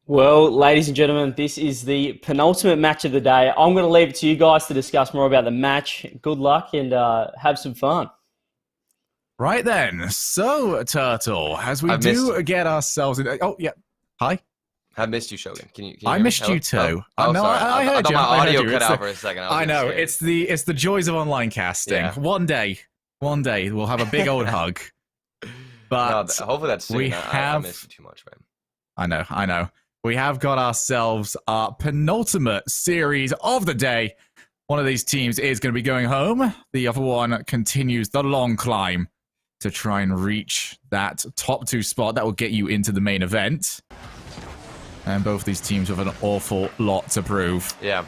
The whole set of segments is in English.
Well, ladies and gentlemen, this is the penultimate match of the day. I'm going to leave it to you guys to discuss more about the match. Good luck and have some fun. Right then. So, Turtle, as we I've missed do you. get ourselves in... Oh, yeah. Hi. I missed you, Shogun. Can you I hear me? missed Hello? you too. Oh, No, sorry. I I heard thought you. my I heard audio you. cut out for a second. I know. It's the joys of online casting. Yeah. One day we'll have a big old hug. But hopefully that's soon. I miss you too much, man. I know. We have got ourselves our penultimate series of the day. One of these teams is going to be going home. The other one continues the long climb to try and reach that top two spot that will get you into the main event. And both these teams have an awful lot to prove. Yeah.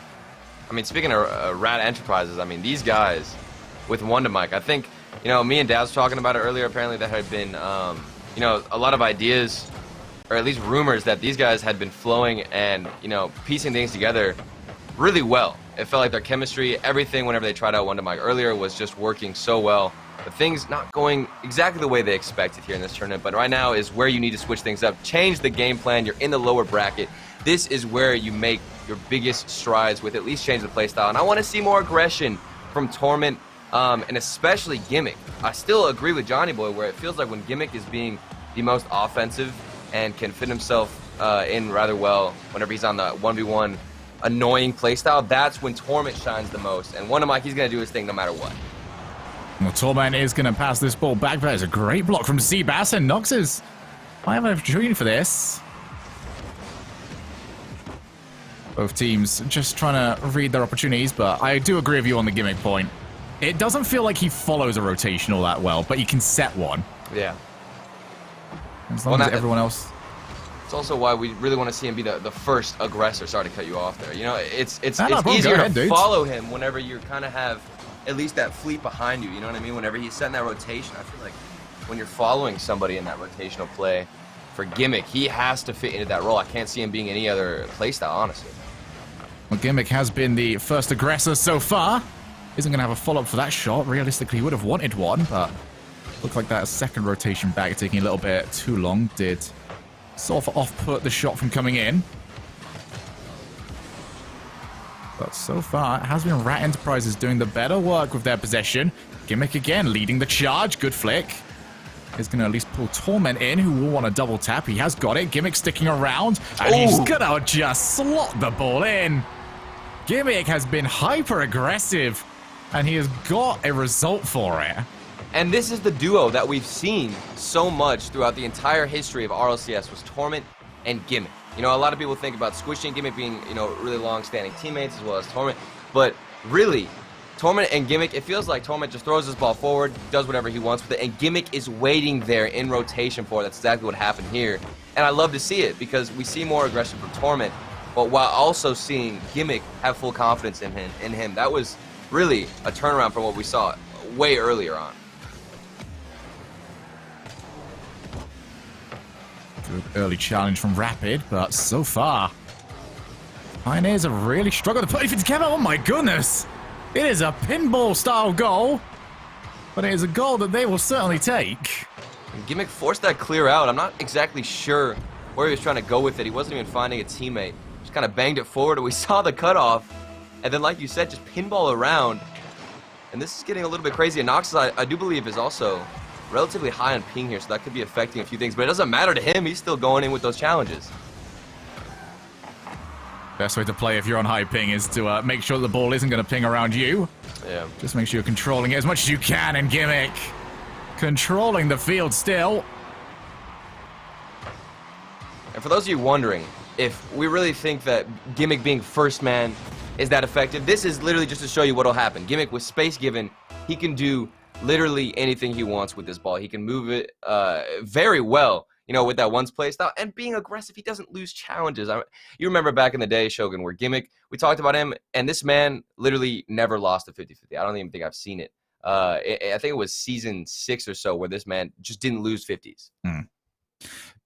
I mean, speaking of Rat Enterprises, I mean, these guys with Wonder Mike, I think, me and Dad was talking about it earlier. Apparently there had been, a lot of ideas, or at least rumors, that these guys had been flowing and, piecing things together really well. It felt like their chemistry, everything, whenever they tried out Wonder Mike earlier, was just working so well. But things not going exactly the way they expected here in this tournament. But right now is where you need to switch things up. Change the game plan. You're in the lower bracket. This is where you make your biggest strides with at least change the playstyle. And I want to see more aggression from Torment, and especially Gimmick. I still agree with Johnny Boy where it feels like when Gimmick is being the most offensive and can fit himself in rather well whenever he's on the 1v1 annoying playstyle, that's when Torment shines the most. And Wonder Mike, he's going to do his thing no matter what. Well, Torment is going to pass this ball back, but it's a great block from Seabass, and Noxus might have an opportunity for this. Both teams just trying to read their opportunities, but I do agree with you on the Gimmick point. It doesn't feel like he follows a rotation all that well, but he can set one. Yeah. As long as everyone else... It's also why we really want to see him be the first aggressor. Sorry to cut you off there. It's problem. easier Go ahead, to dude. follow him whenever you kind of have at least that fleet behind you. You know what I mean? Whenever he's setting that rotation, I feel like when you're following somebody in that rotational play for Gimmick, he has to fit into that role. I can't see him being any other playstyle, honestly. Well, Gimmick has been the first aggressor so far. Isn't going to have a follow-up for that shot. Realistically, he would have wanted one, but looked like that second rotation back taking a little bit too long did sort of off-put the shot from coming in. But so far, it has been Rat Enterprises doing the better work with their possession. Gimmick again leading the charge. Good flick. He's going to at least pull Torment in, who will want to double tap. He has got it. Gimmick sticking around, and he's going to just slot the ball in. Gimmick has been hyper-aggressive, and he has got a result for it. And this is the duo that we've seen so much throughout the entire history of RLCS was Torment and Gimmick. A lot of people think about Squishy and Gimmick being, really long-standing teammates as well as Torment. But really, Torment and Gimmick, it feels like Torment just throws his ball forward, does whatever he wants with it, and Gimmick is waiting there in rotation for it. That's exactly what happened here. And I love to see it because we see more aggression from Torment, but while also seeing Gimmick have full confidence in him. That was really a turnaround from what we saw way earlier on. Good early challenge from Rapid, but so far, Pioneers have really struggled to put anything together. Oh my goodness! It is a pinball-style goal, but it is a goal that they will certainly take. And Gimmick forced that clear out. I'm not exactly sure where he was trying to go with it. He wasn't even finding a teammate. Just kind of banged it forward, and we saw the cutoff. And then, like you said, just pinball around. And this is getting a little bit crazy. And Noxus, I do believe, is also relatively high on ping here, so that could be affecting a few things. But it doesn't matter to him. He's still going in with those challenges. Best way to play if you're on high ping is to make sure the ball isn't going to ping around you. Yeah. Just make sure you're controlling it as much as you can, and Gimmick controlling the field still. And for those of you wondering if we really think that Gimmick being first man is that effective, this is literally just to show you what will happen. Gimmick, with space given, he can do literally anything he wants with this ball. He can move it very well, with that one's play style. And being aggressive, he doesn't lose challenges. You remember back in the day, Shogun, where Gimmick, we talked about him, and this man literally never lost a 50-50. I don't even think I've seen it. I think it was season 6 or so where this man just didn't lose 50s.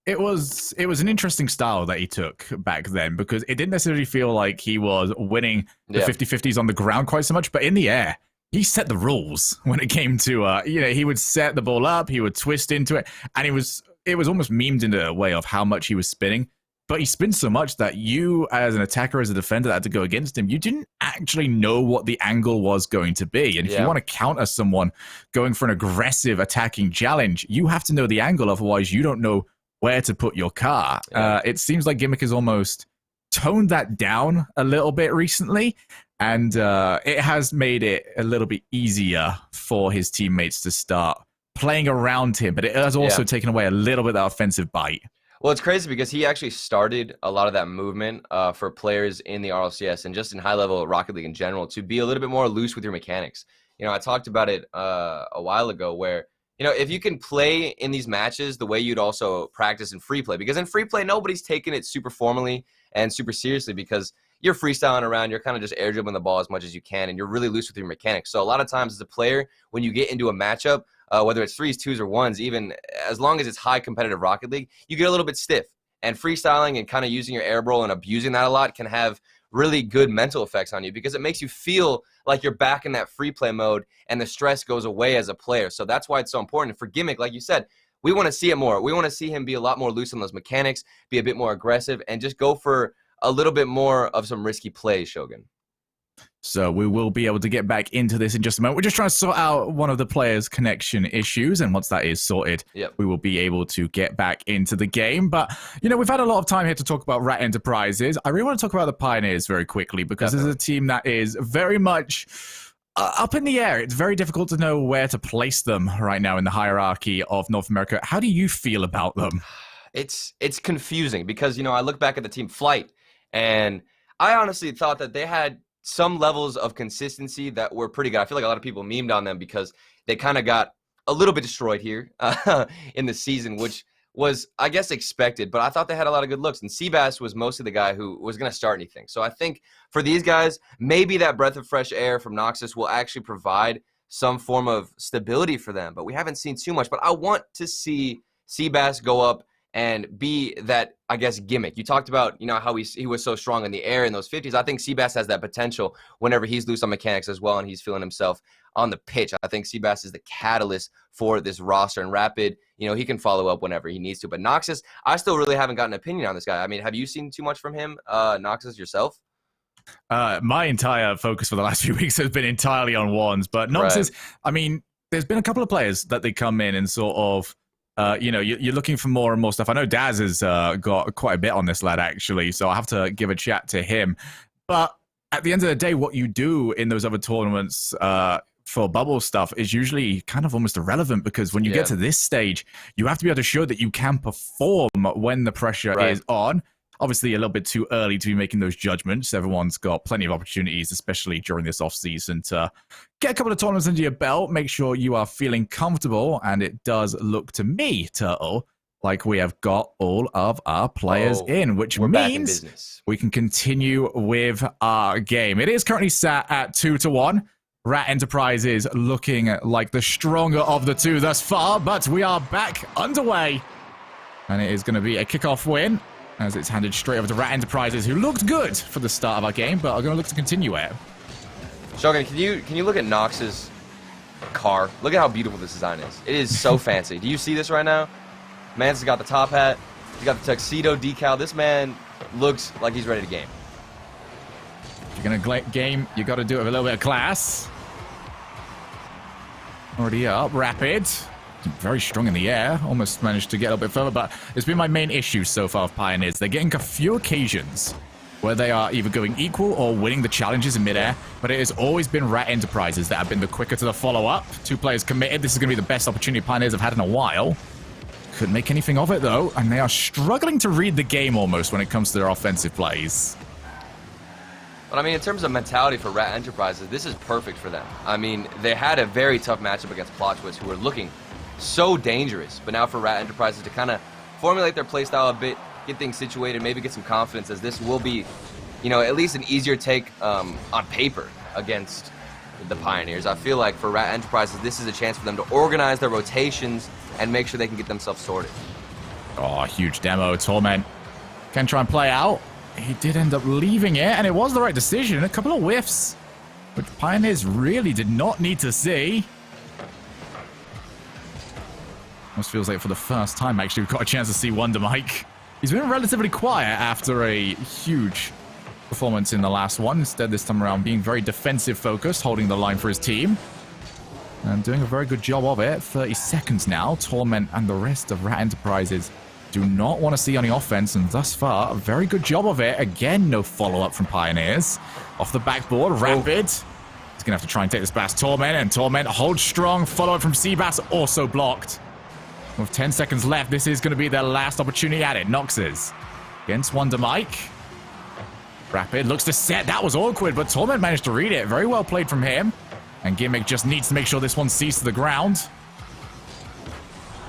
It was an interesting style that he took back then, because it didn't necessarily feel like he was winning the 50-50s on the ground quite so much, but in the air, he set the rules when it came to, he would set the ball up, he would twist into it, and it was almost memed in a way of how much he was spinning. but he spins so much that you, as an attacker, as a defender that had to go against him, you didn't actually know what the angle was going to be. And if you want to counter someone going for an aggressive attacking challenge, you have to know the angle, otherwise you don't know where to put your car. It seems like Gimmick has almost toned that down a little bit recently, and it has made it a little bit easier for his teammates to start playing around him, but it has also taken away a little bit of that offensive bite. Well, it's crazy because he actually started a lot of that movement for players in the RLCS and just in high-level Rocket League in general to be a little bit more loose with your mechanics. You know, I talked about it a while ago where, you know, if you can play in these matches the way you'd also practice in free play, because in free play, nobody's taking it super formally and super seriously because you're freestyling around, you're kind of just air dribbling the ball as much as you can, and you're really loose with your mechanics. So a lot of times as a player, when you get into a matchup, whether it's 3s, 2s, or 1s, even as long as it's high competitive Rocket League, you get a little bit stiff. And freestyling and kind of using your air roll and abusing that a lot can have really good mental effects on you because it makes you feel like you're back in that free play mode and the stress goes away as a player. So that's why it's so important. For Gimmick, like you said, we want to see it more. We want to see him be a lot more loose on those mechanics, be a bit more aggressive, and just go for a little bit more of some risky plays, Shogun. So we will be able to get back into this in just a moment. We're just trying to sort out one of the players' connection issues, and once that is sorted, we will be able to get back into the game. But, you know, we've had a lot of time here to talk about Rat Enterprises. I really want to talk about the Pioneers very quickly because this is a team that is very much up in the air. It's very difficult to know where to place them right now in the hierarchy of North America. How do you feel about them? It's confusing because, you know, I look back at the team Flight, and I honestly thought that they had some levels of consistency that were pretty good. I feel like a lot of people memed on them because they kind of got a little bit destroyed here in the season, which was, I guess, expected. But I thought they had a lot of good looks. And Seabass was mostly the guy who was going to start anything. So I think for these guys, maybe that breath of fresh air from Noxus will actually provide some form of stability for them. But we haven't seen too much. But I want to see Seabass go up and be that, I guess, Gimmick. You talked about, you know, how he was so strong in the air in those 50s. I think Seabass has that potential whenever he's loose on mechanics as well and he's feeling himself on the pitch. I think Seabass is the catalyst for this roster. And Rapid, you know, he can follow up whenever he needs to. But Noxus, I still really haven't got an opinion on this guy. I mean, have you seen too much from him, Noxus, yourself? My entire focus for the last few weeks has been entirely on ones. But Noxus, I mean, there's been a couple of players that they come in and sort of, you know, you're looking for more and more stuff. I know Daz has got quite a bit on this lad, actually, so I have to give a chat to him. But at the end of the day, what you do in those other tournaments for bubble stuff is usually kind of almost irrelevant because when you get to this stage, you have to be able to show that you can perform when the pressure is on. Obviously, a little bit too early to be making those judgments. Everyone's got plenty of opportunities, especially during this off-season, to get a couple of tournaments under your belt, make sure you are feeling comfortable, and it does look to me, Turtle, like we have got all of our players in, which means we can continue with our game. It is currently sat at 2-1. Rat Enterprises looking like the stronger of the two thus far, but we are back underway, and it is going to be a kickoff win, as it's handed straight over to Rat Enterprises, who looked good for the start of our game, but are going to look to continue it. Shogun, can you look at Nox's car? Look at how beautiful this design is. It is so fancy. Do you see this right now? Man's got the top hat. He's got the tuxedo decal. This man looks like he's ready to game. If you're going to game, you got to do it with a little bit of class. Already up, Rapid. Very strong in the air, almost managed to get a little bit further, but it's been my main issue so far with Pioneers. They're getting a few occasions where they are either going equal or winning the challenges in midair, but it has always been Rat Enterprises that have been the quicker to the follow-up. 2 players committed. This is going to be the best opportunity Pioneers have had in a while. Couldn't make anything of it, though, and they are struggling to read the game almost when it comes to their offensive plays. But I mean, in terms of mentality for Rat Enterprises, this is perfect for them. I mean, they had a very tough matchup against Plot Twist, who were looking so dangerous, but now for Rat Enterprises to kind of formulate their playstyle a bit, get things situated, maybe get some confidence, as this will be, you know, at least an easier take on paper against the Pioneers. I feel like for Rat Enterprises, this is a chance for them to organize their rotations and make sure they can get themselves sorted. Oh, huge demo. Torment can try and play out. He did end up leaving it, and it was the right decision. A couple of whiffs, which Pioneers really did not need to see. Almost feels like for the first time, actually, we've got a chance to see Wonder Mike He's been relatively quiet after a huge performance in the last one. Instead, this time around, being very defensive focused, holding the line for his team. And doing a very good job of it. 30 seconds now. Torment and the rest of Rat Enterprises do not want to see any offense, and thus far, a very good job of it. Again, no follow-up from Pioneers. Off the backboard, Rapid. He's going to have to try and take this past Torment, and Torment holds strong. Follow-up from Seabass, also blocked. With 10 seconds left, this is going to be their last opportunity at it. Noxes against Wonder Mike. Rapid looks to set. That was awkward, but Torment managed to read it. Very well played from him. And Gimmick just needs to make sure this one sees to the ground.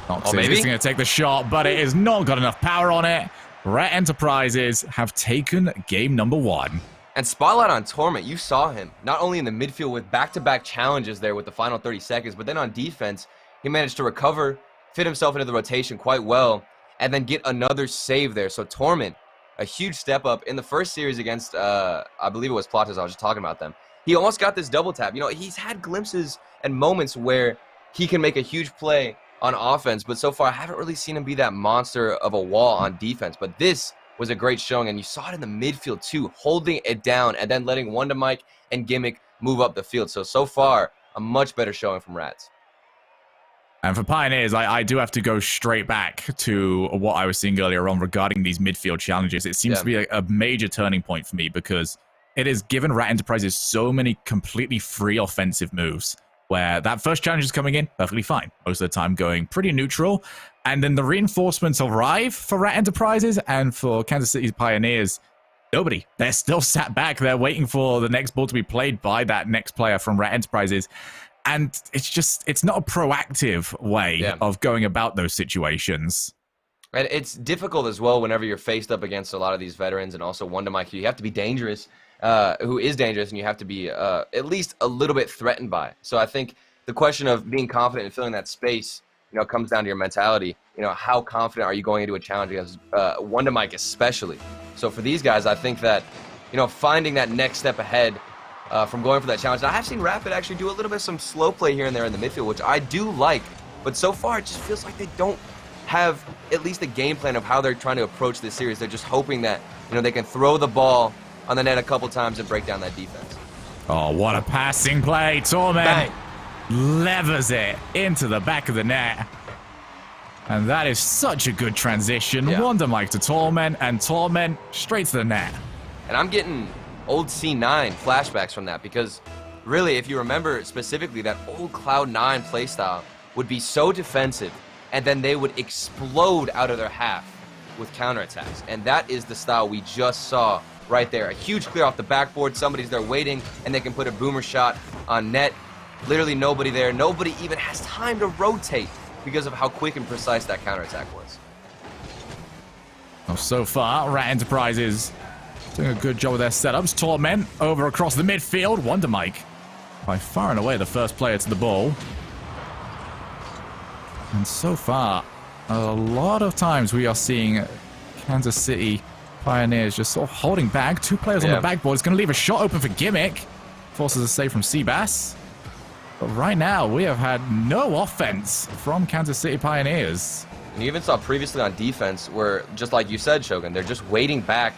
Noxes is going to take the shot, but it has not got enough power on it. Rat Enterprises have taken game number 1. And spotlight on Torment. You saw him not only in the midfield with back-to-back challenges there with the final 30 seconds, but then on defense, he managed to recover, fit himself into the rotation quite well, and then get another save there. So Torment, a huge step up in the first series against, I believe it was Platas. I was just talking about them. He almost got this double tap. You know, he's had glimpses and moments where he can make a huge play on offense, but so far I haven't really seen him be that monster of a wall on defense. But this was a great showing, and you saw it in the midfield too, holding it down and then letting Wonder Mike and Gimmick move up the field. So far, a much better showing from Rats. And for Pioneers, I do have to go straight back to what I was seeing earlier on regarding these midfield challenges. It seems to be a major turning point for me because it has given Rat Enterprises so many completely free offensive moves where that first challenge is coming in perfectly fine, most of the time going pretty neutral. And then the reinforcements arrive for Rat Enterprises, and for Kansas City's Pioneers, nobody. They're still sat back. They're waiting for the next ball to be played by that next player from Rat Enterprises. And it's not a proactive way of going about those situations. And it's difficult as well whenever you're faced up against a lot of these veterans and also Wonder Mike. You have to be dangerous, who is dangerous, and you have to be at least a little bit threatened by. So I think the question of being confident and filling that space, you know, comes down to your mentality. You know, how confident are you going into a challenge against Wonder Mike especially? So for these guys, I think that, you know, finding that next step ahead from going for that challenge. Now, I have seen Rapid actually do a little bit of some slow play here and there in the midfield, which I do like. But so far, it just feels like they don't have at least a game plan of how they're trying to approach this series. They're just hoping that, you know, they can throw the ball on the net a couple times and break down that defense. Oh, what a passing play. Torment levers it into the back of the net. And that is such a good transition. Wonder Mike to Torment, and Torment straight to the net. And I'm getting old C9 flashbacks from that, because really, if you remember specifically, that old Cloud9 playstyle would be so defensive, and then they would explode out of their half with counterattacks. And that is the style we just saw right there. A huge clear off the backboard, somebody's there waiting, and they can put a boomer shot on net. Literally nobody there. Nobody even has time to rotate because of how quick and precise that counterattack was. Well, so far, Rat Enterprises doing a good job with their setups. Torment over across the midfield. Wonder Mike by far and away the first player to the ball. And so far, a lot of times we are seeing Kansas City Pioneers just sort of holding back. Two players on the backboard. It's going to leave a shot open for Gimmick. Forces a save from Seabass. But right now, we have had no offense from Kansas City Pioneers. And you even saw previously on defense where, just like you said, Shogun, they're just waiting back,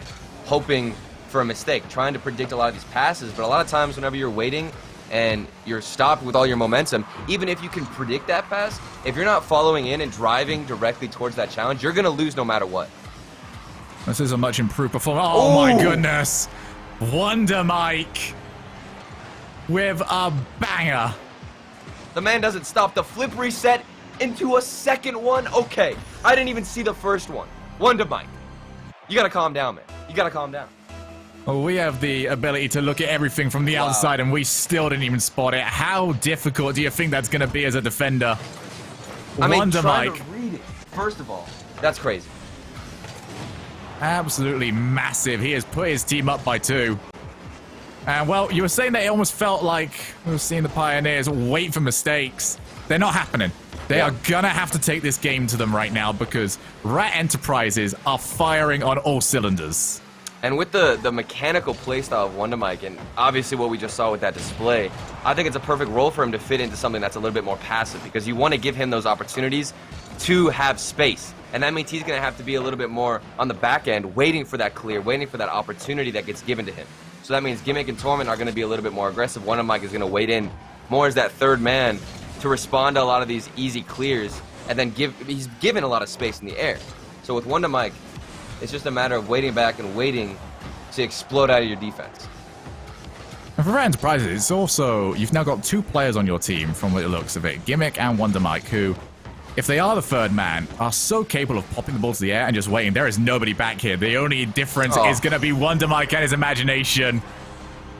hoping for a mistake, trying to predict a lot of these passes. But a lot of times whenever you're waiting and you're stopped with all your momentum, even if you can predict that pass, if you're not following in and driving directly towards that challenge, you're going to lose no matter what. This is a much improved performance. Oh my goodness. Wonder Mike with a banger. The man doesn't stop. The flip reset into a second one. Okay, I didn't even see the first one. Wonder Mike, you got to calm down, man. You got to calm down. Well, we have the ability to look at everything from the outside, and we still didn't even spot it. How difficult do you think that's going to be as a defender? I mean, Wonder trying Mike. to read it, first of all, that's crazy. Absolutely massive. He has put his team up by 2. And, well, you were saying that it almost felt like we were seeing the Pioneers wait for mistakes. They're not happening. They are going to have to take this game to them right now because Rat Enterprises are firing on all cylinders. And with the mechanical playstyle of Wonder Mike, and obviously what we just saw with that display, I think it's a perfect role for him to fit into something that's a little bit more passive, because you want to give him those opportunities to have space. And that means he's going to have to be a little bit more on the back end, waiting for that clear, waiting for that opportunity that gets given to him. So that means Gimmick and Torment are going to be a little bit more aggressive. Wonder Mike is going to wait in more as that third man to respond to a lot of these easy clears, and then he's given a lot of space in the air. So with Wonder Mike, it's just a matter of waiting back and waiting to explode out of your defense. And for Rat Enterprises, it's also, you've now got 2 players on your team from the looks of it, Gimmick and Wonder Mike, who, if they are the third man, are so capable of popping the ball to the air and just waiting. There is nobody back here. The only difference is going to be Wonder Mike and his imagination.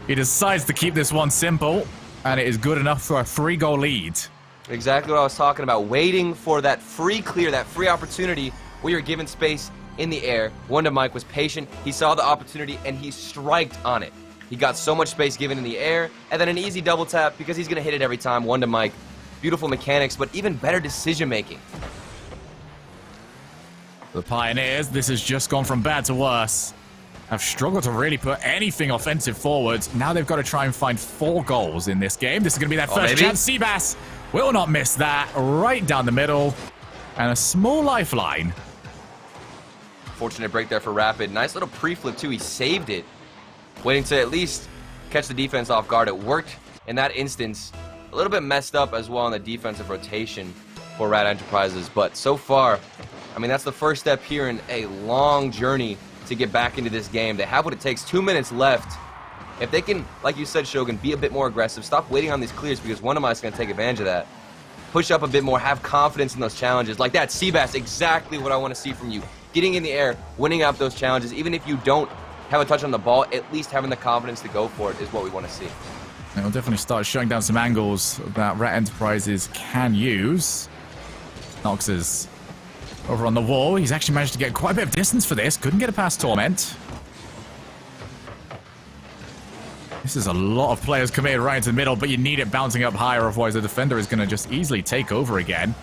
He decides to keep this one simple, and it is good enough for a 3-goal lead. Exactly what I was talking about. Waiting for that free clear, that free opportunity where you're given space in the air. Wonder Mike was patient. He saw the opportunity, and he striked on it. He got so much space given in the air, and then an easy double tap because he's going to hit it every time. Wonder Mike, beautiful mechanics, but even better decision-making. The Pioneers, this has just gone from bad to worse. Have struggled to really put anything offensive forwards. Now they've got to try and find 4 goals in this game. This is going to be their first chance. Seabass will not miss that. Right down the middle. And a small lifeline. Fortunate break there for Rapid. Nice little pre-flip, too. He saved it. Waiting to at least catch the defense off guard. It worked in that instance. A little bit messed up as well in the defensive rotation for Rat Enterprises. But so far, I mean, that's the first step here in a long journey to get back into this game. They have what it takes. 2 minutes left. If they can, like you said, Shogun, be a bit more aggressive, stop waiting on these clears because Wonder Mike's going to take advantage of that. Push up a bit more, have confidence in those challenges. Like that, Seabass, exactly what I want to see from you. Getting in the air, winning out those challenges, even if you don't have a touch on the ball, at least having the confidence to go for it is what we want to see. And we'll definitely start showing down some angles that Rat Enterprises can use. Nox is over on the wall. He's actually managed to get quite a bit of distance for this. Couldn't get it past Torment. This is a lot of players committed right into the middle, but you need it bouncing up higher, otherwise the defender is going to just easily take over again.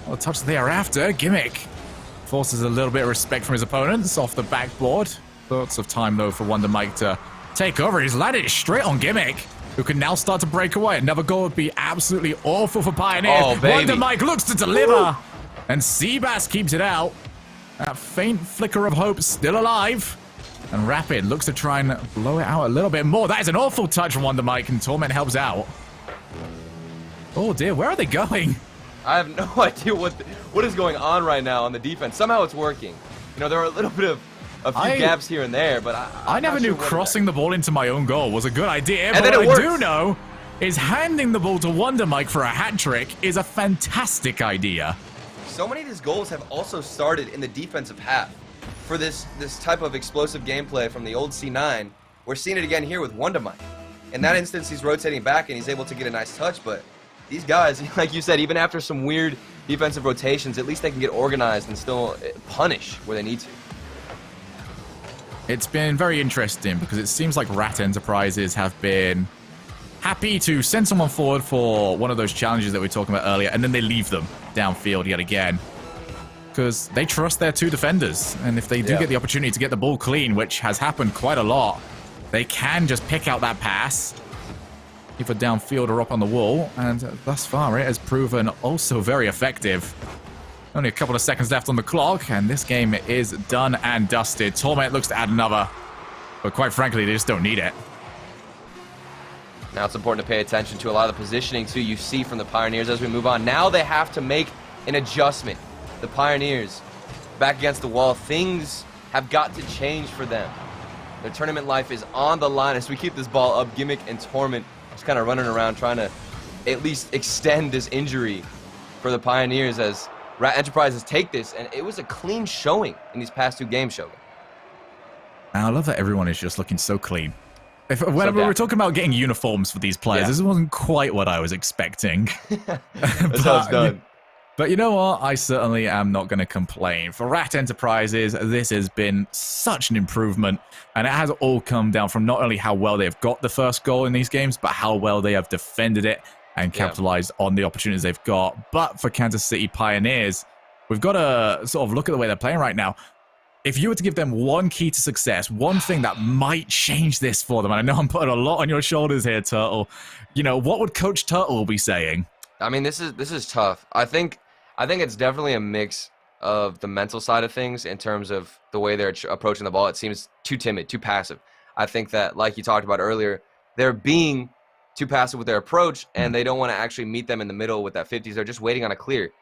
Well, a touch thereafter, Gimmick forces a little bit of respect from his opponents off the backboard. Lots of time, though, for Wonder Mike to take over. He's landed it straight on Gimmick, who can now start to break away. Another goal would be absolutely awful for Pioneer. Oh, baby. Wonder Mike looks to deliver, and Seabass keeps it out. That faint flicker of hope still alive. And Rapid looks to try and blow it out a little bit more. That is an awful touch from Wonder Mike, and Torment helps out. Oh, dear. Where are they going? I have no idea what is going on right now on the defense. Somehow it's working. You know, there are a little bit of a few gaps here and there, but I never knew crossing the ball into my own goal was a good idea. And but then what I do know is handing the ball to Wonder Mike for a hat trick is a fantastic idea. So many of his goals have also started in the defensive half. For this type of explosive gameplay from the old C9, we're seeing it again here with Wonder Mike. In that instance, he's rotating back and he's able to get a nice touch, but these guys, like you said, even after some weird defensive rotations, at least they can get organized and still punish where they need to. It's been very interesting because it seems like Rat Enterprises have been happy to send someone forward for one of those challenges that we were talking about earlier, and then they leave them downfield yet again. Because they trust their 2 defenders, and if they do get the opportunity to get the ball clean, which has happened quite a lot, they can just pick out that pass, either downfield or up on the wall, and thus far it has proven also very effective. Only a couple of seconds left on the clock, and this game is done and dusted. Torment looks to add another, but quite frankly, they just don't need it. Now it's important to pay attention to a lot of the positioning, too, you see from the Pioneers as we move on. Now they have to make an adjustment. The Pioneers, back against the wall, things have got to change for them. Their tournament life is on the line as we keep this ball up. Gimmick and Torment just kind of running around trying to at least extend this injury for the Pioneers as Rat Enterprises take this, and it was a clean showing in these past 2 games, Shogun. I love that everyone is just looking so clean. Whenever we were talking about getting uniforms for these players, this wasn't quite what I was expecting. That's how it's done. But you know what? I certainly am not going to complain. For Rat Enterprises, this has been such an improvement, and it has all come down from not only how well they've got the first goal in these games, but how well they have defended it and capitalized on the opportunities they've got. But for Kansas City Pioneers, we've got to sort of look at the way they're playing right now. If you were to give them one key to success, one thing that might change this for them, and I know I'm putting a lot on your shoulders here, Turtle, you know, what would Coach Turtle be saying? I mean, this is tough. I think I think it's definitely a mix of the mental side of things in terms of the way they're approaching the ball. It seems too timid, too passive. I think that, like you talked about earlier, they're being too passive with their approach, and they don't want to actually meet them in the middle with that 50s. They're just waiting on a clear.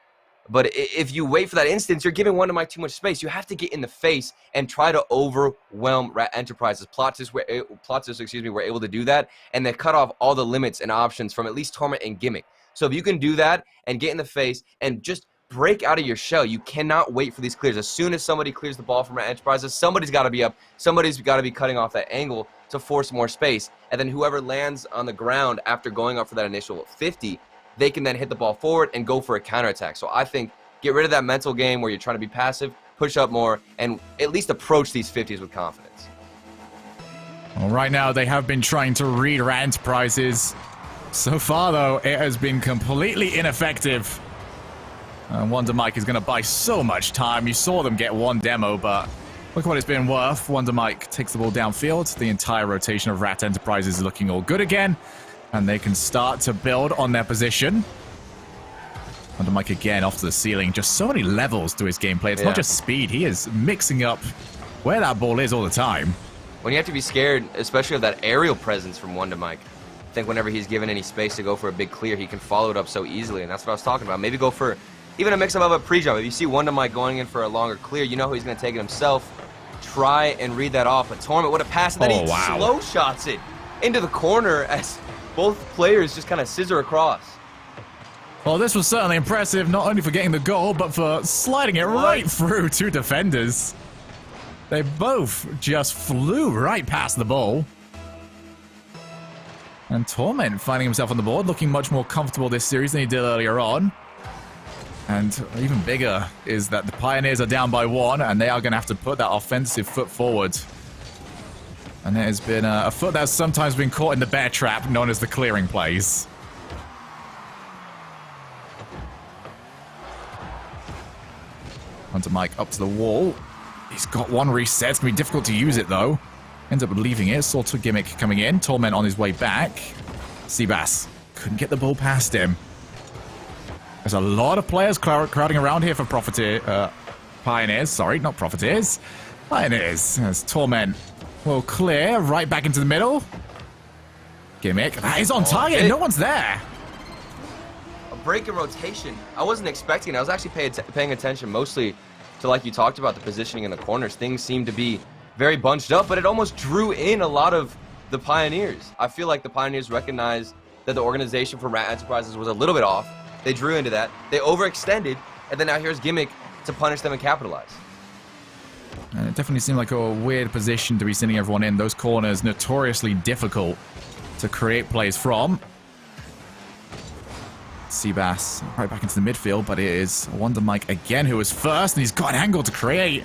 But if you wait for that instance, you're giving Wonder Mike too much space. You have to get in the face and try to overwhelm Rat Enterprises. Plotzes were able to do that, and they cut off all the limits and options from at least Torment and Gimmick. So if you can do that and get in the face and just break out of your shell, you cannot wait for these clears. As soon as somebody clears the ball from Rat Enterprises, somebody's got to be up. Somebody's got to be cutting off that angle to force more space. And then whoever lands on the ground after going up for that initial 50, they can then hit the ball forward and go for a counterattack. So I think get rid of that mental game where you're trying to be passive, push up more, and at least approach these 50s with confidence. Well, right now, they have been trying to read Rat Enterprises. So far, though, it has been completely ineffective. Wonder Mike is going to buy so much time. You saw them get one demo, but look what it's been worth. Wonder Mike takes the ball downfield. The entire rotation of Rat Enterprises is looking all good again. And they can start to build on their position. Wonder Mike again off to the ceiling. Just so many levels to his gameplay. It's not just speed. He is mixing up where that ball is all the time. When you have to be scared, especially of that aerial presence from Wonder Mike, I think whenever he's given any space to go for a big clear, he can follow it up so easily. And that's what I was talking about. Maybe go for even a mix-up of a pre-jump. If you see Wonder Mike going in for a longer clear, you know he's going to take it himself. Try and read that off. But Torment, what a pass. And then he slow shots it into the corner as both players just kind of scissor across. Well, this was certainly impressive, not only for getting the goal, but for sliding it right through two defenders. They both just flew right past the ball. And Torment finding himself on the board, looking much more comfortable this series than he did earlier on. And even bigger is that the Pioneers are down by 1, and they are going to have to put that offensive foot forward. And it has been a foot that's sometimes been caught in the bear trap, known as the clearing plays. Wonder Mike up to the wall. He's got one reset. It's going to be difficult to use it, though. Ends up leaving it. Saw to Gimmick coming in. Torment on his way back. Seabass couldn't get the ball past him. There's a lot of players crowding around here for Pioneers. Sorry, not Profiteers. Pioneers. As Torment will clear right back into the middle. Gimmick. That is on target. No one's there. A break in rotation. I wasn't expecting it. I was actually paying attention mostly to, like you talked about, the positioning in the corners. Things seem to be very bunched up, but it almost drew in a lot of the Pioneers. I feel like the Pioneers recognized that the organization for Rat Enterprises was a little bit off. They drew into that. They overextended, and then now here's Gimmick to punish them and capitalize. And it definitely seemed like a weird position to be sending everyone in. Those corners notoriously difficult to create plays from. Seabass right back into the midfield, but it is Wonder Mike again who is first, and he's got an angle to create.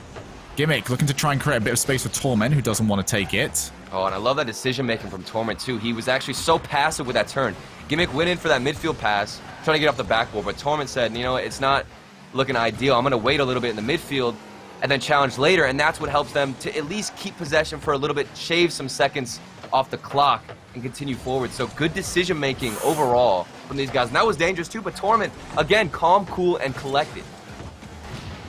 Gimmick looking to try and create a bit of space for Torment, who doesn't want to take it. Oh, and I love that decision-making from Torment, too. He was actually so passive with that turn. Gimmick went in for that midfield pass, trying to get off the backboard, but Torment said, you know what, it's not looking ideal. I'm going to wait a little bit in the midfield and then challenge later, and that's what helps them to at least keep possession for a little bit, shave some seconds off the clock, and continue forward. So good decision-making overall from these guys. And that was dangerous, too, but Torment, again, calm, cool, and collected.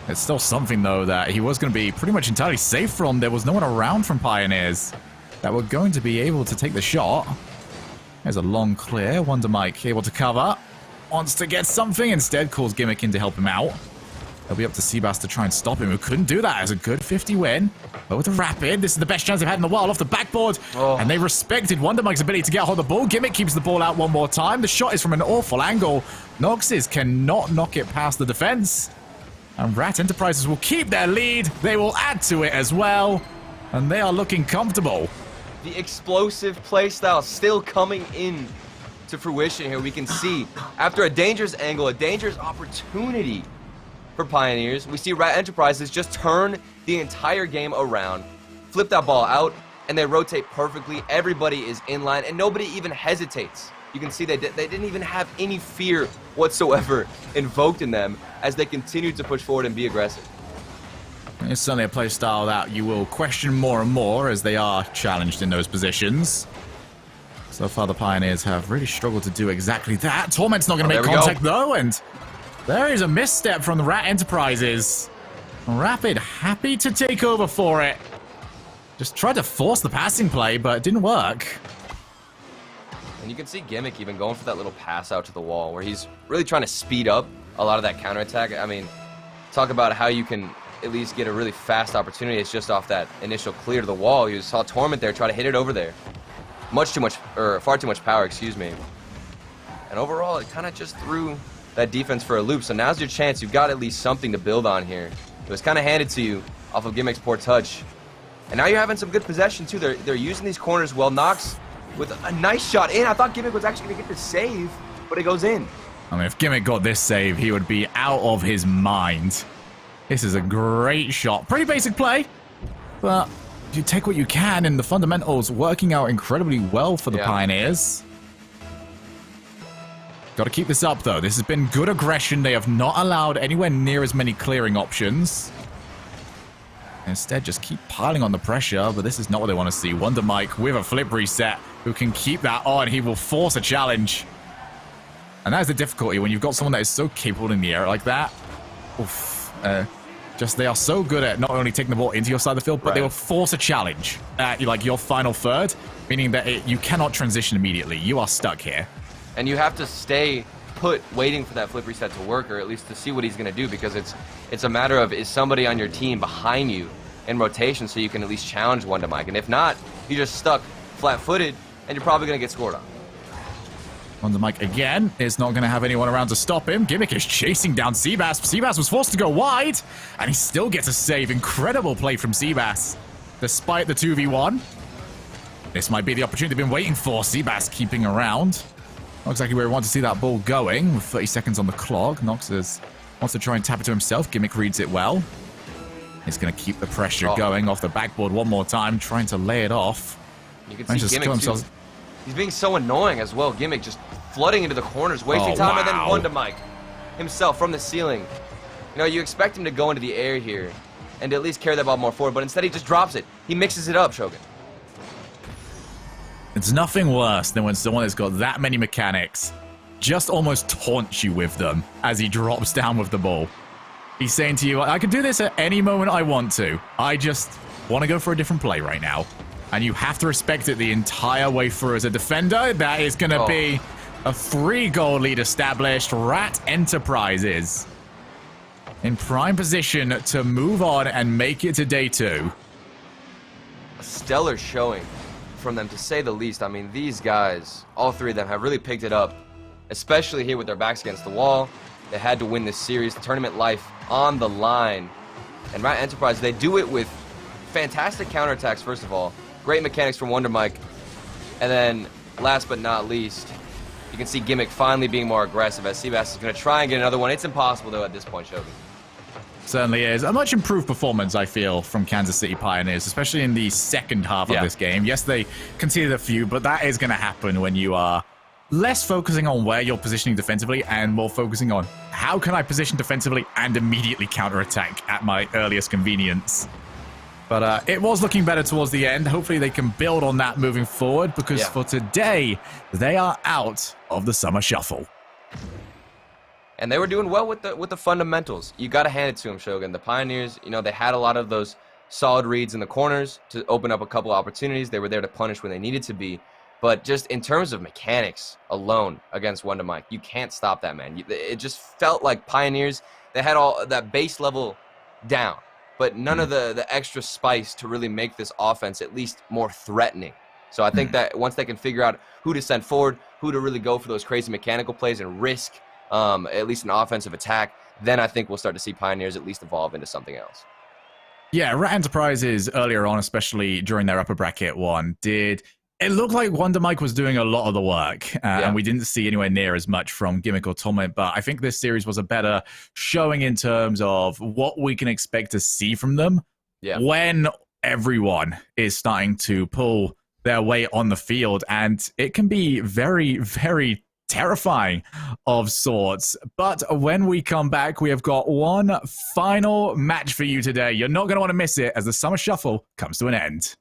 It's still something, though, that he was going to be pretty much entirely safe from. There was no one around from Pioneers that were going to be able to take the shot. There's a long clear. Wonder Mike able to cover. Wants to get something. Instead, calls Gimmick in to help him out. It'll be up to Seabass to try and stop him, who couldn't do that. As a good 50 win. But with the rapid, this is the best chance they've had in a while off the backboard. And they respected Wonder Mike's ability to get a hold of the ball. Gimmick keeps the ball out one more time. The shot is from an awful angle. Noxes cannot knock it past the defense. And Rat Enterprises will keep their lead. They will add to it as well. And they are looking comfortable. The explosive playstyle still coming in to fruition here. We can see after a dangerous angle, a dangerous opportunity for Pioneers, we see Rat Enterprises just turn the entire game around, flip that ball out, and they rotate perfectly. Everybody is in line, and nobody even hesitates. You can see they didn't even have any fear whatsoever invoked in them as they continued to push forward and be aggressive. It's certainly a play style that you will question more and more as they are challenged in those positions. So far, the Pioneers have really struggled to do exactly that. Torment's not going to make contact, though, and There is a misstep from the Rat Enterprises. Rapid happy to take over for it. Just tried to force the passing play, but it didn't work. And you can see Gimmick even going for that little pass out to the wall where he's really trying to speed up a lot of that counterattack. I mean, talk about how you can at least get a really fast opportunity. It's just off that initial clear to the wall. You saw Torment there try to hit it over there. Far too much power, excuse me. And overall, it kind of just threw that defense for a loop. So now's your chance. You've got at least something to build on here. It was kind of handed to you off of Gimmick's poor touch. And now you're having some good possession, too. They're using these corners well. Nox with a nice shot in. I thought Gimmick was actually going to get the save, but it goes in. I mean, if Gimmick got this save, he would be out of his mind. This is a great shot. Pretty basic play, but you take what you can, and the fundamentals working out incredibly well for the Pioneers. Got to keep this up, though. This has been good aggression. They have not allowed anywhere near as many clearing options. Instead, just keep piling on the pressure, but this is not what they want to see. Wonder Mike with a flip reset who can keep that on. He will force a challenge. And that is the difficulty when you've got someone that is so capable in the air like that. Oof. They are so good at not only taking the ball into your side of the field, but they will force a challenge at like your final third, meaning that you cannot transition immediately. You are stuck here. And you have to stay put waiting for that flip reset to work, or at least to see what he's going to do, because it's a matter of, is somebody on your team behind you in rotation so you can at least challenge Wonder Mike. And if not, you're just stuck flat-footed, and you're probably going to get scored on. Wonder Mike again is not going to have anyone around to stop him. Gimmick is chasing down Seabass. Seabass was forced to go wide, and he still gets a save. Incredible play from Seabass, despite the 2v1. This might be the opportunity they've been waiting for. Seabass keeping around. Not exactly where we want to see that ball going, with 30 seconds on the clock. Nox wants to try and tap it to himself. Gimmick reads it well. He's going to keep the pressure going off the backboard one more time, trying to lay it off. You can see Gimmick, too. He's being so annoying as well. Gimmick just flooding into the corners, wasting time, and then Wonder Mike himself from the ceiling. You know, you expect him to go into the air here and to at least carry that ball more forward, but instead he just drops it. He mixes it up, Shogun. It's nothing worse than when someone has got that many mechanics just almost taunts you with them as he drops down with the ball. He's saying to you, I can do this at any moment I want to. I just want to go for a different play right now. And you have to respect it the entire way through as a defender. That is going to be a 3-goal lead established. Rat Enterprises in prime position to move on and make it to day 2. A stellar showing from them, to say the least. I mean, these guys, all 3 of them, have really picked it up, especially here with their backs against the wall. They had to win this series, tournament life on the line. And Rat Enterprise, they do it with fantastic counterattacks, first of all. Great mechanics from Wonder Mike. And then, last but not least, you can see Gimmick finally being more aggressive as Seabass is going to try and get another one. It's impossible, though, at this point, Shogun. Certainly is. A much improved performance, I feel, from Kansas City Pioneers, especially in the second half of this game. Yes, they conceded a few, but that is going to happen when you are less focusing on where you're positioning defensively and more focusing on how can I position defensively and immediately counterattack at my earliest convenience. But it was looking better towards the end. Hopefully they can build on that moving forward, because for today, they are out of the Summer Shuffle. And they were doing well with the fundamentals. You got to hand it to them, Shogun. The Pioneers, you know, they had a lot of those solid reads in the corners to open up a couple opportunities. They were there to punish when they needed to be. But just in terms of mechanics alone against Wonder Mike, you can't stop that, man. It just felt like Pioneers, they had all that base level down, but none of the extra spice to really make this offense at least more threatening. So I think that once they can figure out who to send forward, who to really go for those crazy mechanical plays and risk at least an offensive attack, then I think we'll start to see Pioneers at least evolve into something else. Yeah, Rat Enterprises earlier on, especially during their upper bracket one, it looked like Wonder Mike was doing a lot of the work, and we didn't see anywhere near as much from Gimmick or Torment, but I think this series was a better showing in terms of what we can expect to see from them when everyone is starting to pull their weight on the field, and it can be very, very terrifying of sorts. But when we come back, we have got one final match for you today. You're not going to want to miss it as the Summer Shuffle comes to an end.